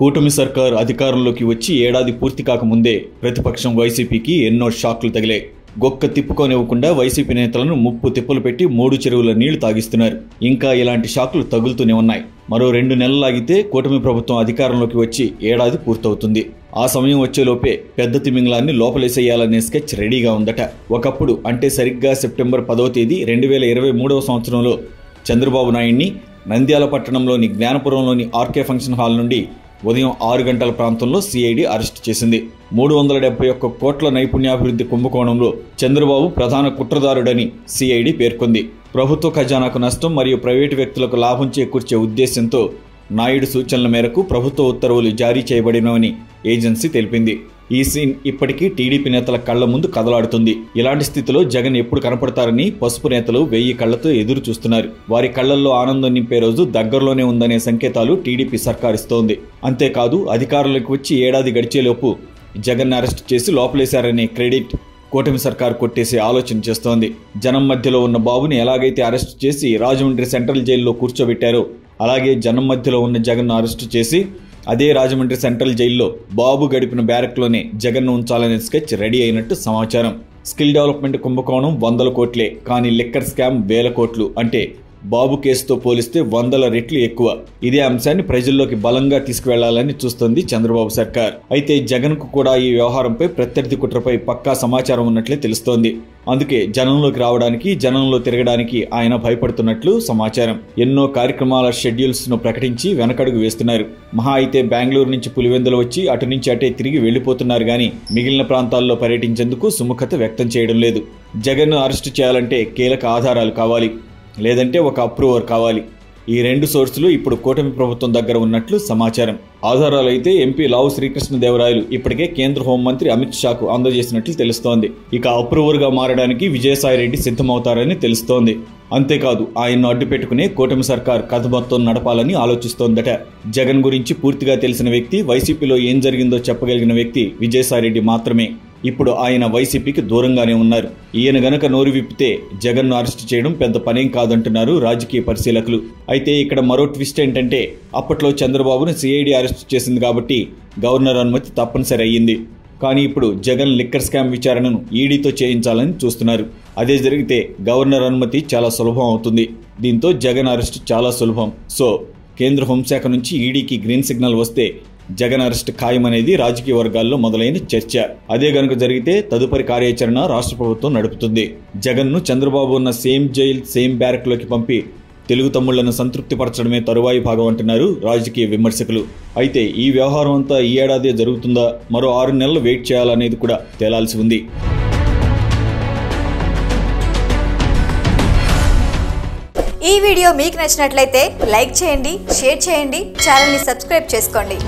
కూటమి సర్కార్ అధికారంలోకి వచ్చి ఏడాది పూర్తి కాకముందే ప్రతిపక్షం వైసీపీకి ఎన్నో షాక్లు తగిలాయి. గొక్క తిప్పుకోనివ్వకుండా వైసీపీ నేతలను ముప్పు తిప్పలు పెట్టి 3 చెరువుల నీళ్లు తాగిస్తున్నారు. ఇంకా ఇలాంటి షాక్లు తగులుతూనే ఉన్నాయి. మరో 2 నెలలాగితే కూటమి ప్రభుత్వం అధికారంలోకి వచ్చి ఏడాది పూర్తవుతుంది. ఆ సమయం వచ్చేలోపే పెద్ద తిమింగలాన్ని లోపలేసేయాలనే స్కెచ్ రెడీగా ఉందట. ఒకప్పుడు అంటే సరిగ్గా సెప్టెంబర్ 10వ తేదీ 2023వ సంవత్సరంలో చంద్రబాబు నాయుడిని నంద్యాల పట్టణంలోని జ్ఞానపురంలోని ఆర్కే ఫంక్షన్ హాల్ నుండి ఉదయం 6 గంటల ప్రాంతంలో సిఐడి అరెస్టు చేసింది. 371 కోట్ల నైపుణ్యాభివృద్ధి కుంభకోణంలో చంద్రబాబు ప్రధాన కుట్రదారుడని సిఐడి పేర్కొంది. ప్రభుత్వ ఖజానాకు నష్టం మరియు ప్రైవేటు వ్యక్తులకు లాభం చేకూర్చే ఉద్దేశంతో నాయుడు సూచనల మేరకు ప్రభుత్వ ఉత్తర్వులు జారీ చేయబడినవని ఏజెన్సీ తెలిపింది. ఈ సీన్ ఇప్పటికీ టీడీపీ నేతల కళ్ల ముందు కదలాడుతుంది. ఇలాంటి స్థితిలో జగన్ ఎప్పుడు కనపడతారని పసుపు నేతలు 1000 కళ్లతో ఎదురు చూస్తున్నారు. వారి కళ్లల్లో ఆనందం నింపే రోజు దగ్గరలోనే ఉందనే సంకేతాలు టీడీపీ సర్కార్ ఇస్తోంది. అంతేకాదు అధికారంలోకి వచ్చి ఏడాది గడిచేలోపు జగన్ అరెస్ట్ చేసి లోపలేశారనే క్రెడిట్ కూటమి సర్కార్ కొట్టేసే ఆలోచన చేస్తోంది. జనం మధ్యలో ఉన్న బాబుని ఎలాగైతే అరెస్టు చేసి రాజమండ్రి సెంట్రల్ జైల్లో కూర్చోబెట్టారో అలాగే జనం మధ్యలో ఉన్న జగన్ను అరెస్టు చేసి అదే రాజమండ్రి సెంట్రల్ జైల్లో బాబు గడిపిన బ్యారక్లోనే జగన్ను ఉంచాలనే స్కెచ్ రెడీ అయినట్టు సమాచారం. స్కిల్ డెవలప్మెంట్ కుంభకోణం 100 కోట్లే, కానీ లిక్కర్ స్కామ్ 1000 కోట్లు. అంటే బాబు కేసుతో పోలిస్తే 100 రెట్లు ఎక్కువ. ఇదే అంశాన్ని ప్రజల్లోకి బలంగా తీసుకువెళ్లాలని చూస్తోంది చంద్రబాబు సర్కార్. అయితే జగన్ కు కూడా ఈ వ్యవహారంపై ప్రత్యర్థి కుట్రపై పక్కా సమాచారం ఉన్నట్లే తెలుస్తోంది. అందుకే జనంలోకి రావడానికి, జనంలో తిరగడానికి ఆయన భయపడుతున్నట్లు సమాచారం. ఎన్నో కార్యక్రమాల షెడ్యూల్స్ ను ప్రకటించి వెనకడుగు వేస్తున్నారు. మహా అయితే బెంగళూరు నుంచి పులివెందులు వచ్చి అటు నుంచి అటే తిరిగి వెళ్లిపోతున్నారు గాని మిగిలిన ప్రాంతాల్లో పర్యటించేందుకు సుముఖత వ్యక్తం చేయడం లేదు. జగన్ ను అరెస్టు చేయాలంటే కీలక ఆధారాలు కావాలి, లేదంటే ఒక అప్రూవర్ కావాలి. ఈ 2 సోర్సులు ఇప్పుడు కూటమి ప్రభుత్వం దగ్గర ఉన్నట్లు సమాచారం. ఆధారాలు అయితే ఎంపీ లావు శ్రీకృష్ణదేవరాయలు ఇప్పటికే కేంద్ర హోంమంత్రి అమిత్ షాకు అందజేసినట్లు తెలుస్తోంది. ఇక అప్రూవర్గా మారడానికి విజయసాయిరెడ్డి సిద్ధమవుతారని తెలుస్తోంది. అంతేకాదు ఆయన్ను అడ్డుపెట్టుకునే కూటమి సర్కార్ కథ మొత్తం నడపాలని ఆలోచిస్తోందట. జగన్ గురించి పూర్తిగా తెలిసిన వ్యక్తి, వైసీపీలో ఏం జరిగిందో చెప్పగలిగిన వ్యక్తి విజయసాయిరెడ్డి మాత్రమే. ఇప్పుడు ఆయన వైసీపీకి దూరంగానే ఉన్నారు. ఈయన గనక నోరు విప్పితే జగన్ను అరెస్టు చేయడం పెద్ద పనేం కాదంటున్నారు రాజకీయ పరిశీలకులు. అయితే ఇక్కడ మరో ట్విస్ట్ ఏంటంటే అప్పట్లో చంద్రబాబును సిఐడి అరెస్టు చేసింది కాబట్టి గవర్నర్ అనుమతి తప్పనిసరి అయ్యింది. కానీ ఇప్పుడు జగన్ లిక్కర్ స్కామ్ విచారణను ఈడీతో చేయించాలని చూస్తున్నారు. అదే జరిగితే గవర్నర్ అనుమతి చాలా సులభం అవుతుంది. దీంతో జగన్ అరెస్టు చాలా సులభం. సో కేంద్ర హోంశాఖ నుంచి ఈడీకి గ్రీన్ సిగ్నల్ వస్తే జగన్ అరెస్ట్ ఖాయమనేది రాజకీయ వర్గాల్లో మొదలైన చర్చ. అదే గనుక జరిగితే తదుపరి కార్యాచరణ రాష్ట్ర ప్రభుత్వం నడుపుతుంది. జగన్ను చంద్రబాబు ఉన్న సేమ్ జైల్, సేమ్ బ్యారక్లోకి పంపి తెలుగు తమ్ముళ్లను సంతృప్తిపరచడమే తరువాయి భాగం అంటున్నారు రాజకీయ విమర్శకులు. అయితే ఈ వ్యవహారం అంతా ఈ ఏడాదే జరుగుతుందా, మరో 6 నెలలు వెయిట్ చేయాలనేది కూడా తేలాల్సి ఉంది. ఈ వీడియో మీకు నచ్చినట్లయితే లైక్ చేయండి, షేర్ చేయండి, ఛానల్ని సబ్స్క్రైబ్ చేసుకోండి.